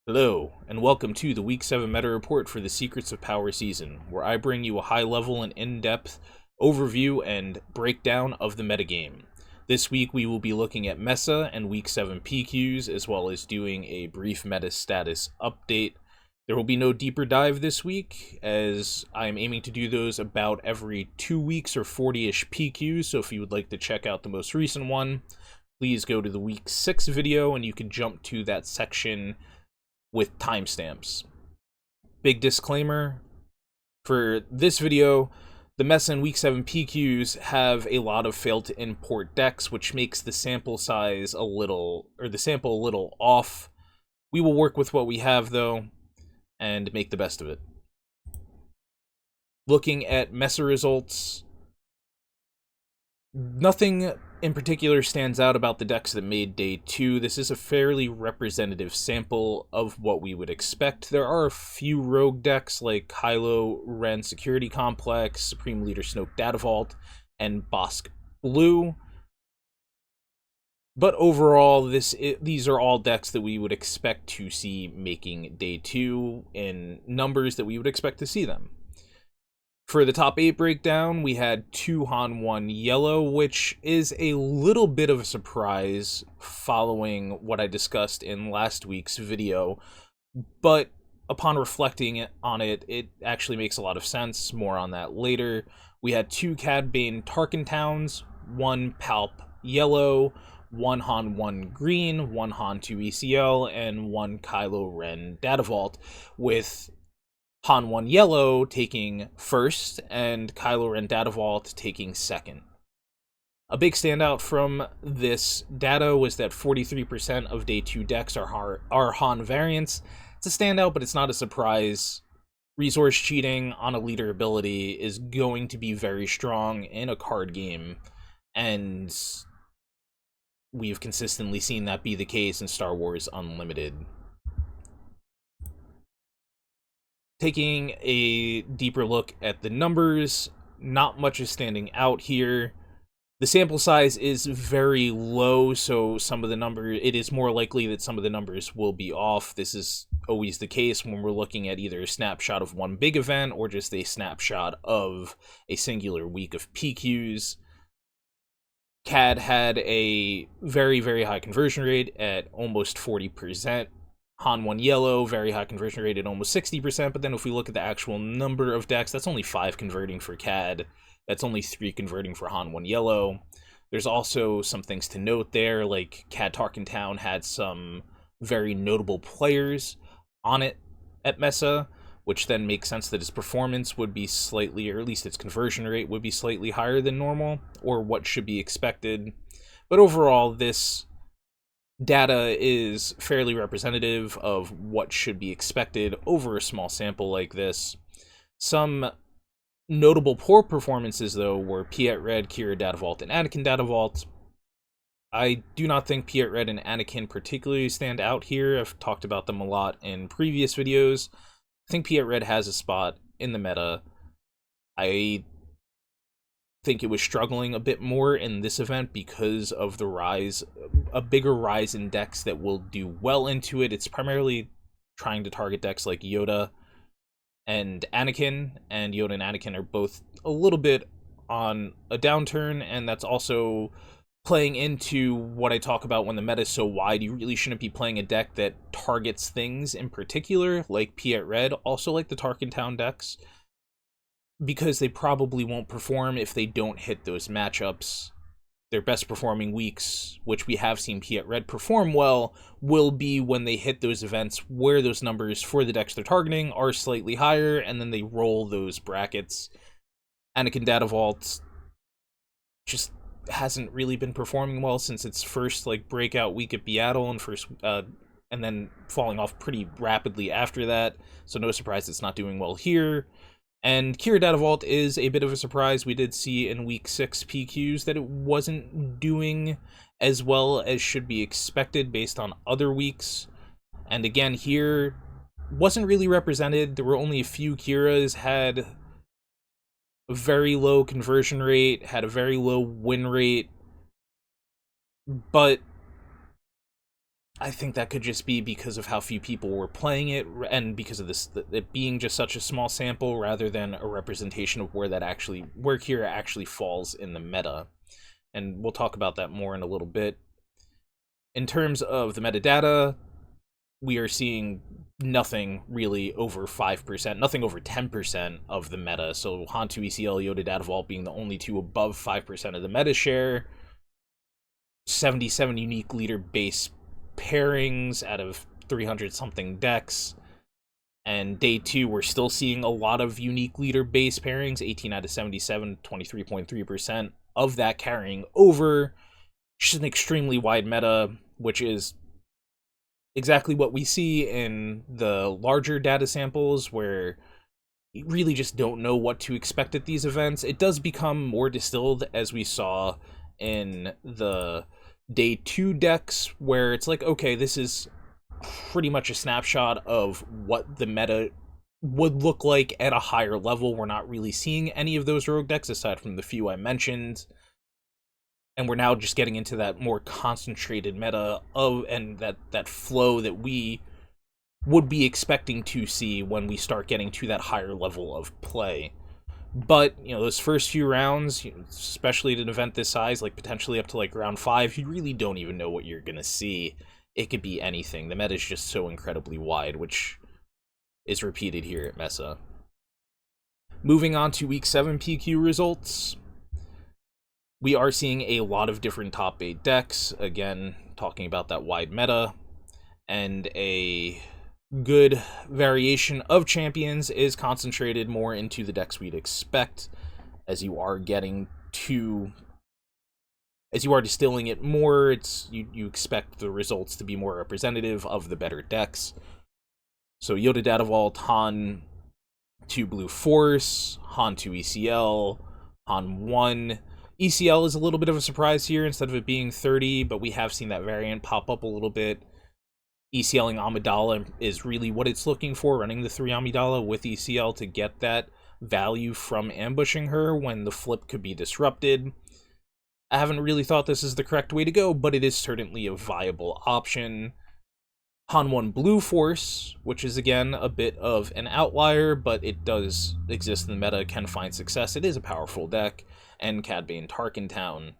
Hello, and welcome to the Week 7 Meta Report for the Secrets of Power season, where I bring you a high-level and in-depth overview and breakdown of the metagame. This week we will be looking at Mesa and Week 7 PQs, as well as doing a brief meta status update. There will be no deeper dive this week, as I am aiming to do those about every 2 weeks or 40-ish PQs, so if you would like to check out the most recent one, please go to the Week 6 video and you can jump to that section with timestamps. Big disclaimer, for this video, the Mesa and Week 7 PQs have a lot of failed to import decks, which makes the sample size a little off. We will work with what we have though, and make the best of it. Looking at Mesa results, nothing in particular stands out about the decks that made Day 2. This is a fairly representative sample of what we would expect. There are a few rogue decks like Kylo Ren Security Complex, Supreme Leader Snoke Data Vault, and Bosk Blue. But overall, these are all decks that we would expect to see making Day 2 in numbers that we would expect to see them. For the top 8 breakdown, we had 2 Han 1 Yellow, which is a little bit of a surprise following what I discussed in last week's video, but upon reflecting on it, it actually makes a lot of sense. More on that later. We had 2 Cad Bane Tarkin Towns, 1 Palp Yellow, 1 Han 1 Green, 1 Han 2 ECL, and 1 Kylo Ren Data Vault, with Han 1 Yellow taking first, and Kylo Ren Data Vault taking second. A big standout from this data was that 43% of Day 2 decks are Han variants. It's a standout, but it's not a surprise. Resource cheating on a leader ability is going to be very strong in a card game, and we've consistently seen that be the case in Star Wars Unlimited. Taking a deeper look at the numbers, not much is standing out here. The sample size is very low, so it is more likely that some of the numbers will be off. This is always the case when we're looking at either a snapshot of one big event or just a snapshot of a singular week of PQs. CAD had a very, very high conversion rate at almost 40%. Han 1 Yellow, very high conversion rate at almost 60%, but then if we look at the actual number of decks, that's only 5 converting for CAD. That's only 3 converting for Han 1 Yellow. There's also some things to note there, like CAD Tarkin Town had some very notable players on it at Mesa, which then makes sense that its performance would be slightly, or at least its conversion rate would be slightly higher than normal, or what should be expected. But overall, this data is fairly representative of what should be expected over a small sample like this. Some notable poor performances, though, were Piet Red, Kira Data Vault, and Anakin Data Vault. I do not think Piet Red and Anakin particularly stand out here. I've talked about them a lot in previous videos. I think Piet Red has a spot in the meta. I think it was struggling a bit more in this event because of a bigger rise in decks that will do well into it. It's primarily trying to target decks like Yoda and Anakin, and Yoda and Anakin are both a little bit on a downturn, and that's also playing into what I talk about when the meta is so wide. You really shouldn't be playing a deck that targets things in particular, like Piet Red, also like the Tarkin Town decks, because they probably won't perform if they don't hit those matchups. Their best performing weeks, which we have seen Piet Red perform well, will be when they hit those events where those numbers for the decks they're targeting are slightly higher, and then they roll those brackets. Anakin Data Vault just hasn't really been performing well since its first breakout week at Beatle and then falling off pretty rapidly after that, so no surprise it's not doing well here. And Kira Data Vault is a bit of a surprise. We did see in Week 6 PQs that it wasn't doing as well as should be expected based on other weeks. And again, here, wasn't really represented. There were only a few Kiras, had a very low conversion rate, had a very low win rate, but I think that could just be because of how few people were playing it, and because of this it being just such a small sample, rather than a representation of where Kira actually falls in the meta. And we'll talk about that more in a little bit. In terms of the metadata, we are seeing nothing really over 5%, nothing over 10% of the meta. So Hantu, ECL, Yoda Data Vault being the only two above 5% of the meta share. 77 unique leader base pairings out of 300 something decks. And day 2, we're still seeing a lot of unique leader base pairings, 18 out of 77, 23.3% of that carrying over. Just an extremely wide meta, which is exactly what we see in the larger data samples, where you really just don't know what to expect at these events. It does become more distilled, as we saw in the day 2 decks, where it's like, okay, this is pretty much a snapshot of what the meta would look like at a higher level. We're not really seeing any of those rogue decks aside from the few I mentioned, and we're now just getting into that more concentrated meta and that flow that we would be expecting to see when we start getting to that higher level of play. But, those first few rounds, especially at an event this size, like potentially up to like round 5, you really don't even know what you're going to see. It could be anything. The meta is just so incredibly wide, which is repeated here at Mesa. Moving on to Week 7 PQ results. We are seeing a lot of different top 8 decks, again, talking about that wide meta, and a good variation of champions is concentrated more into the decks we'd expect, as you are distilling it more. You expect the results to be more representative of the better decks. So Yoda Data Vault, Han 2 Blue Force, Han 2 ECL, Han 1. ECL is a little bit of a surprise here instead of it being 30, but we have seen that variant pop up a little bit. ECLing Amidala is really what it's looking for, running the 3 Amidala with ECL to get that value from ambushing her when the flip could be disrupted. I haven't really thought this is the correct way to go, but it is certainly a viable option. Han 1 Blue Force, which is again a bit of an outlier, but it does exist in the meta, can find success. It is a powerful deck. And Cad Bane Tarkentown.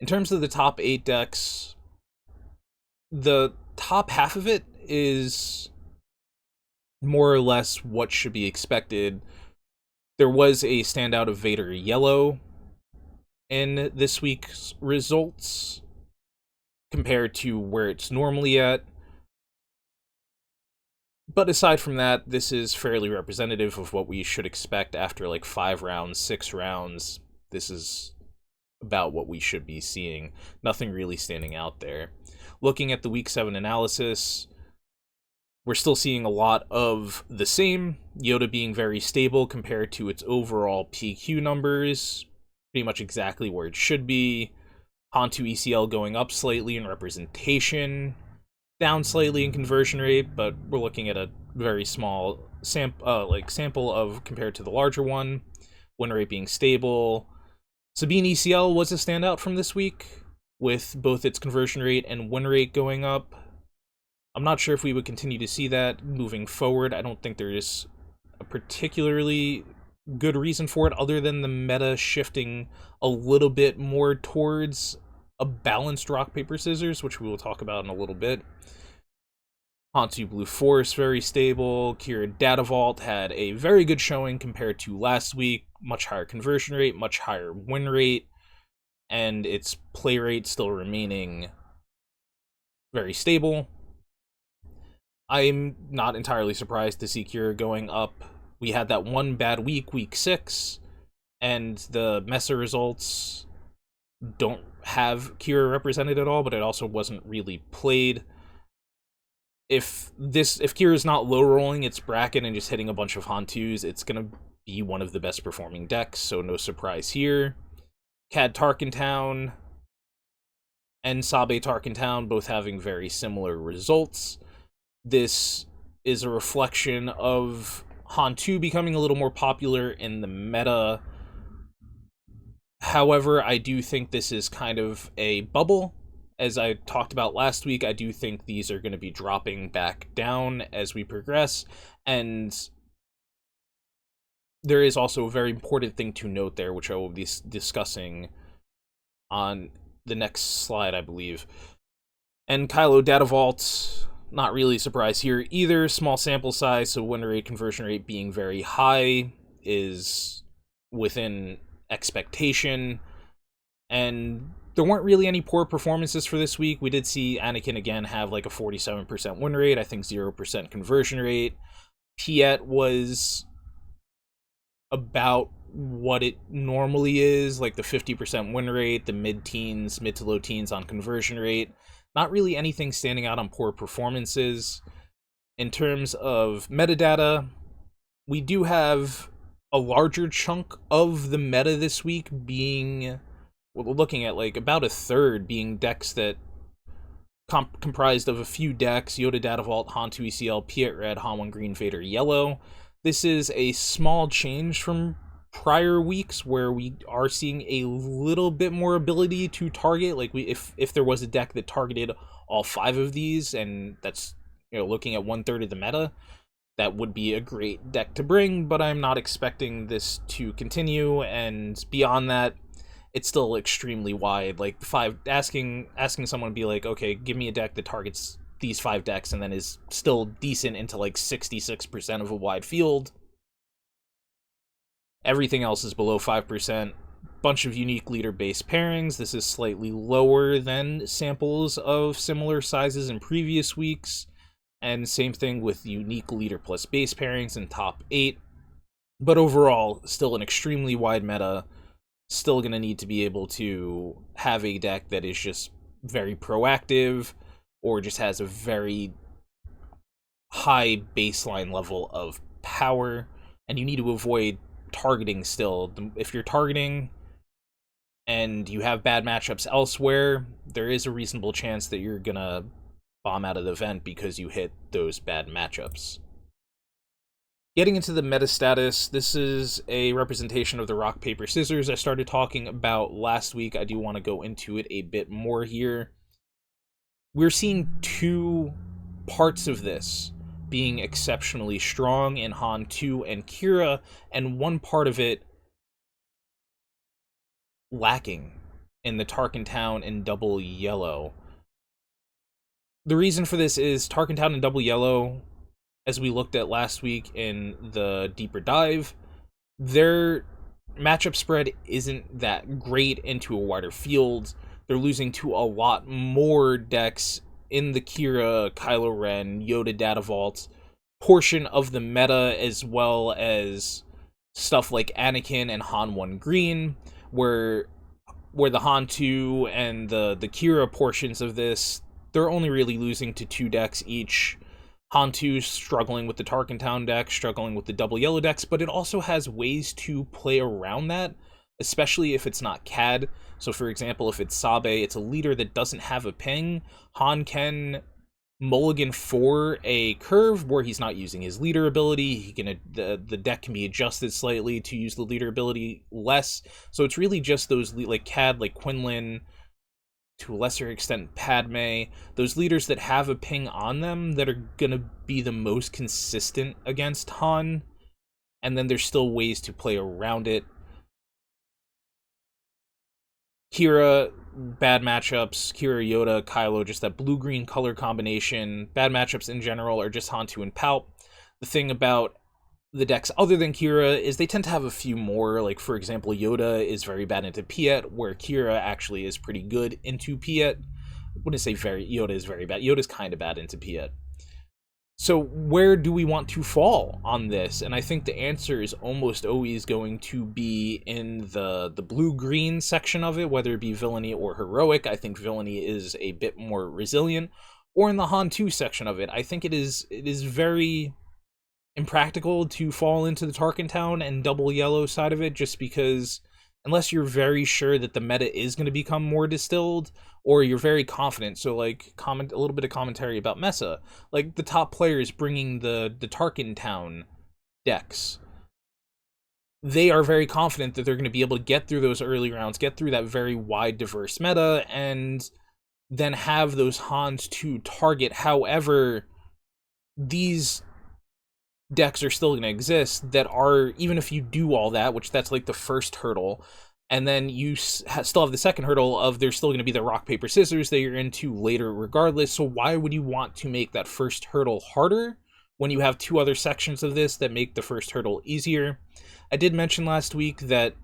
In terms of the top 8 decks, the top half of it is more or less what should be expected. There was a standout of Vader Yellow in this week's results compared to where it's normally at. But aside from that, this is fairly representative of what we should expect after like 5 rounds, 6 rounds. This is about what we should be seeing. Nothing really standing out there. Looking at the Week 7 analysis, we're still seeing a lot of the same. Yoda being very stable compared to its overall PQ numbers. Pretty much exactly where it should be. Han 2 ECL going up slightly in representation. Down slightly in conversion rate, but we're looking at a very small sample of compared to the larger one. Win rate being stable. Sabine ECL was a standout from this week, with both its conversion rate and win rate going up. I'm not sure if we would continue to see that moving forward. I don't think there is a particularly good reason for it, other than the meta shifting a little bit more towards a balanced rock, paper, scissors, which we will talk about in a little bit. Hantu Blue Force, very stable. Kira Data Vault had a very good showing compared to last week. Much higher conversion rate, much higher win rate, and its play rate still remaining very stable. I'm not entirely surprised to see Kira going up. We had that one bad week, Week 6, and the Mesa results don't have Kira represented at all, but it also wasn't really played. If Kira's not low rolling its bracket and just hitting a bunch of Hantus, it's gonna be one of the best performing decks, so no surprise here. Cad Tarkentown and Sabe Tarkentown both having very similar results. This is a reflection of Hantu becoming a little more popular in the meta. However, I do think this is kind of a bubble. as I talked about last week, I do think these are going to be dropping back down as we progress, and there is also a very important thing to note there, which I will be discussing on the next slide, I believe. And Kylo Data Vault, not really a surprise here either. Small sample size, so win rate, conversion rate being very high is within expectation. And there weren't really any poor performances for this week. We did see Anakin again have like a 47% win rate, I think 0% conversion rate. Piet was about what it normally is, like the 50% win rate, the mid-teens, mid to low teens on conversion rate. Not really anything standing out on poor performances. In terms of metadata, we do have a larger chunk of the meta this week being, we're looking at like about a third being decks that comprised of a few decks: Yoda Data Vault, Han 2 ECL, Piet Red, Han 1 Green, Vader Yellow. This is a small change from prior weeks where we are seeing a little bit more ability to target. Like if there was a deck that targeted all 5 of these, and that's, you know, looking at 1/3 of the meta, that would be a great deck to bring, but I'm not expecting this to continue, and beyond that, it's still extremely wide. Like asking someone to be like, okay, give me a deck that targets these 5 decks and then is still decent into like 66% of a wide field. Everything else is below 5%. Bunch of unique leader-based pairings. This is slightly lower than samples of similar sizes in previous weeks. And same thing with unique leader plus base pairings in top 8. But overall, still an extremely wide meta. Still going to need to be able to have a deck that is just very proactive, or just has a very high baseline level of power, and you need to avoid targeting still. If you're targeting and you have bad matchups elsewhere, there is a reasonable chance that you're gonna bomb out of the event because you hit those bad matchups. Getting into the meta status, this is a representation of the rock, paper, scissors I started talking about last week. I do want to go into it a bit more here. We're seeing 2 parts of this being exceptionally strong in Han 2 and Kira, and one part of it lacking in the Tarkin Town and Double Yellow. The reason for this is Tarkin Town and Double Yellow, as we looked at last week in the deeper dive, their matchup spread isn't that great into a wider field. They're losing to a lot more decks in the Kira, Kylo Ren, Yoda Data Vault portion of the meta, as well as stuff like Anakin and Han 1 Green, where the Han 2 and the Kira portions of this, they're only really losing to 2 decks each. Han 2 struggling with the Tarkin Town deck, struggling with the Double Yellow decks, but it also has ways to play around that, especially if it's not CAD. So for example, if it's Sabe, it's a leader that doesn't have a ping, Han can mulligan for a curve where he's not using his leader ability. The deck can be adjusted slightly to use the leader ability less. So it's really just those like CAD, like Quinlan, to a lesser extent Padme, those leaders that have a ping on them that are gonna be the most consistent against Han, and then there's still ways to play around it. Kira, bad matchups. Kira, Yoda, Kylo, just that blue-green color combination. Bad matchups in general are just Han 2 and Palp. The thing about the decks other than Kira is they tend to have a few more. Like, for example, Yoda is very bad into Piet, where Kira actually is pretty good into Piet. I wouldn't say Yoda is very bad. Yoda's kind of bad into Piet. So where do we want to fall on this? And I think the answer is almost always going to be in the blue-green section of it, whether it be villainy or heroic. I think villainy is a bit more resilient. Or in the Han 2 section of it. I think it is very impractical to fall into the Tarkin Town and Double Yellow side of it, just because unless you're very sure that the meta is going to become more distilled, or you're very confident. So like a little bit of commentary about Mesa, like the top players bringing the Tarkin Town decks, they are very confident that they're going to be able to get through those early rounds, get through that very wide diverse meta, and then have those Hans to target. However, these decks are still going to exist that are, even if you do all that, which that's like the first hurdle, and then you still have the second hurdle of there's still going to be the rock, paper, scissors that you're into later regardless. So why would you want to make that first hurdle harder when you have two other sections of this that make the first hurdle easier? I did mention last week that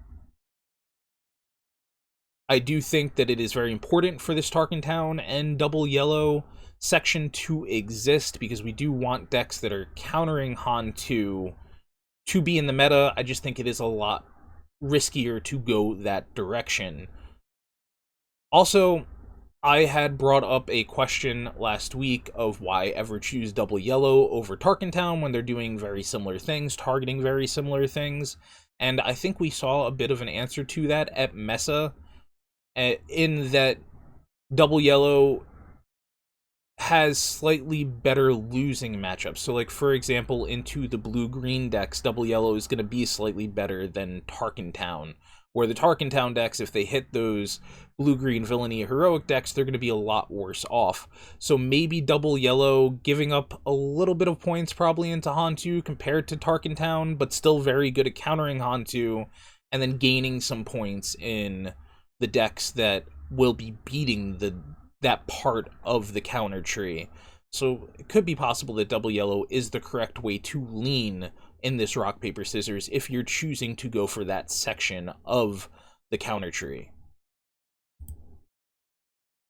I do think that it is very important for this Tarkentown and double yellow section to exist, because we do want decks that are countering Han 2 to be in the meta. I just think it is a lot riskier to go that direction. Also, I had brought up a question last week of why ever choose double yellow over Tarkentown when they're doing very similar things, targeting very similar things, and I think we saw a bit of an answer to that at Mesa, in that double yellow has slightly better losing matchups. So, like, for example, into the blue-green decks, double yellow is going to be slightly better than Tarkentown, where the Tarkentown decks, if they hit those blue-green villainy heroic decks, they're going to be a lot worse off. So maybe double yellow giving up a little bit of points probably into Hantu compared to Tarkentown, but still very good at countering Hantu, and then gaining some points in the decks that will be beating that part of the counter tree. So it could be possible that double yellow is the correct way to lean in this rock, paper, scissors if you're choosing to go for that section of the counter tree.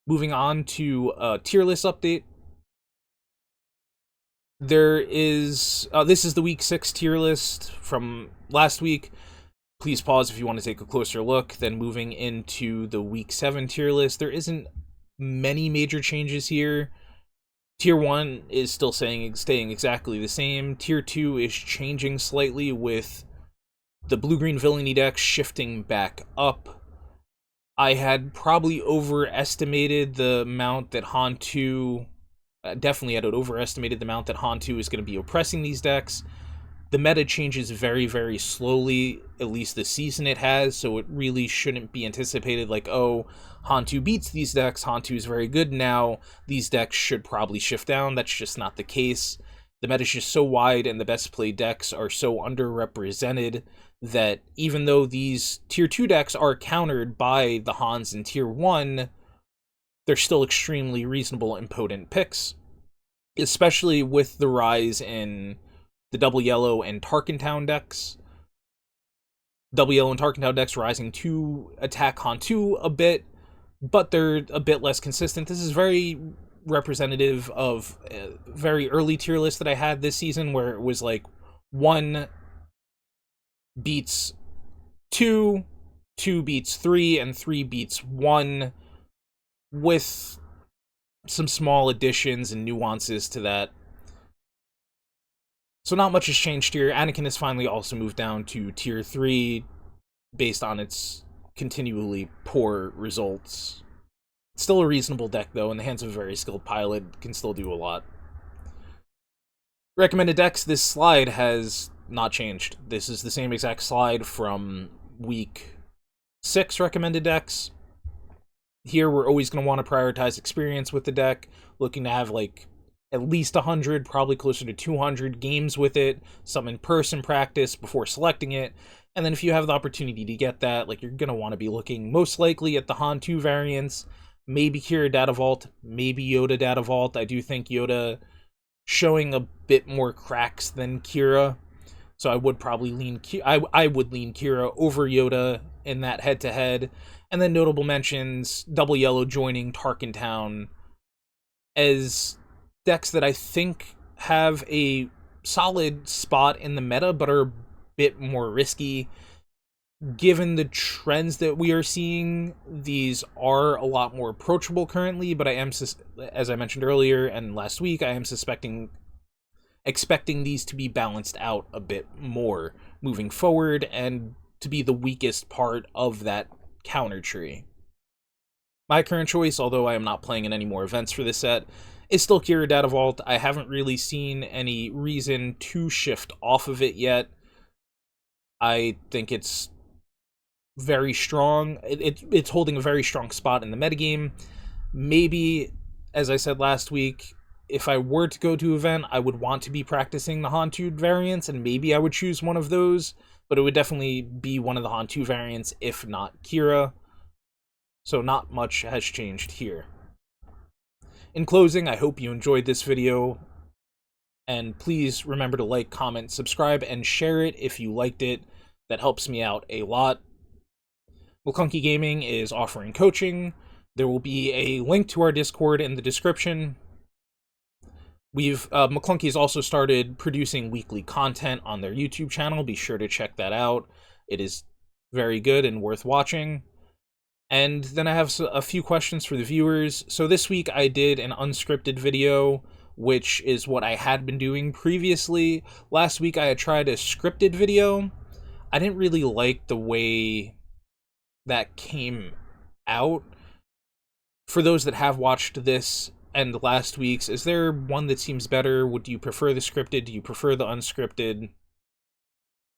Moving on to a tier list update. There is, this is the week 6 tier list from last week. Please pause if you want to take a closer look. Then moving into the week 7 tier list, there isn't many major changes here. Tier 1 is still staying exactly the same. Tier 2 is changing slightly, with the blue-green villainy deck shifting back up. I had probably overestimated the amount that Hantu, definitely had overestimated the amount that Hantu is going to be oppressing these decks. The meta changes very, very slowly, at least this season it has, so it really shouldn't be anticipated like, oh, Hantu beats these decks, Hantu is very good now, these decks should probably shift down. That's just not the case. The meta is just so wide, and the best played decks are so underrepresented that even though these Tier 2 decks are countered by the Hans in Tier 1, they're still extremely reasonable and potent picks, especially with the rise in the double yellow and Tarkentown decks. Double yellow and Tarkentown decks rising to attack Hantu a bit, but they're a bit less consistent. This is very representative of a very early tier list that I had this season, where it was like 1 beats 2, 2 beats 3, and 3 beats 1, with some small additions and nuances to that. So not much has changed here. Anakin has finally also moved down to Tier 3 based on its continually poor results. Still a reasonable deck, though. In the hands of a very skilled pilot, can still do a lot. Recommended decks, this slide has not changed. This is the same exact slide from week 6 recommended decks. Here, we're always going to want to prioritize experience with the deck, looking to have, like, at least 100, probably closer to 200 games with it, some in-person practice before selecting it, and then if you have the opportunity to get that, like, you're going to want to be looking most likely at the Han2 variants, maybe Kira Data Vault, maybe Yoda Data Vault. I do think Yoda showing a bit more cracks than Kira, so I would probably lean I would lean Kira over Yoda in that head-to-head. And then notable mentions, double yellow joining Tarkentown as decks that I think have a solid spot in the meta, but are a bit more risky. Given the trends that we are seeing, these are a lot more approachable currently, but I am, as I mentioned earlier and last week, I am expecting these to be balanced out a bit more moving forward, and to be the weakest part of that counter tree. My current choice, although I am not playing in any more events for this set, is still Kira Data Vault. I haven't really seen any reason to shift off of it yet. I think it's very strong. It's holding a very strong spot in the metagame. Maybe, as I said last week, if I were to go to an event, I would want to be practicing the Hantu variants, and maybe I would choose one of those, but it would definitely be one of the Hantu variants, if not Kira. So not much has changed here. In closing, I hope you enjoyed this video, and please remember to like, comment, subscribe, and share it if you liked it. That helps me out a lot. McClunky Gaming is offering coaching. There will be a link to our Discord in the description. McClunky has also started producing weekly content on their YouTube channel. Be sure to check that out. It is very good and worth watching. And then I have a few questions for the viewers. So this week I did an unscripted video, which is what I had been doing previously. Last week I had tried a scripted video. I didn't really like the way that came out. For those that have watched this and last week's, is there one that seems better? Would you prefer the scripted? Do you prefer the unscripted?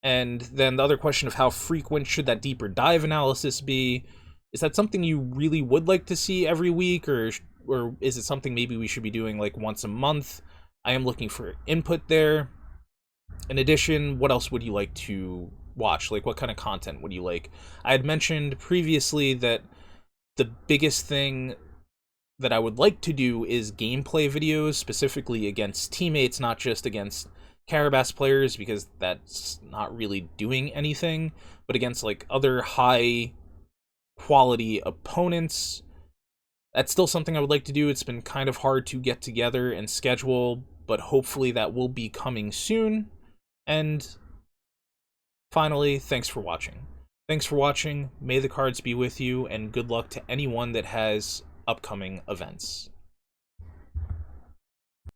And then the other question of how frequent should that deeper dive analysis be? Is that something you really would like to see every week, or is it something maybe we should be doing like once a month? I am looking for input there. In addition, what else would you like to watch? Like, what kind of content would you like? I had mentioned previously that the biggest thing that I would like to do is gameplay videos, specifically against teammates, not just against Carabas players, because that's not really doing anything, but against like other high quality opponents. That's still something I would like to do. It's been kind of hard to get together and schedule, but hopefully that will be coming soon. And finally, thanks for watching. Thanks for watching. May the cards be with you, and good luck to anyone that has upcoming events.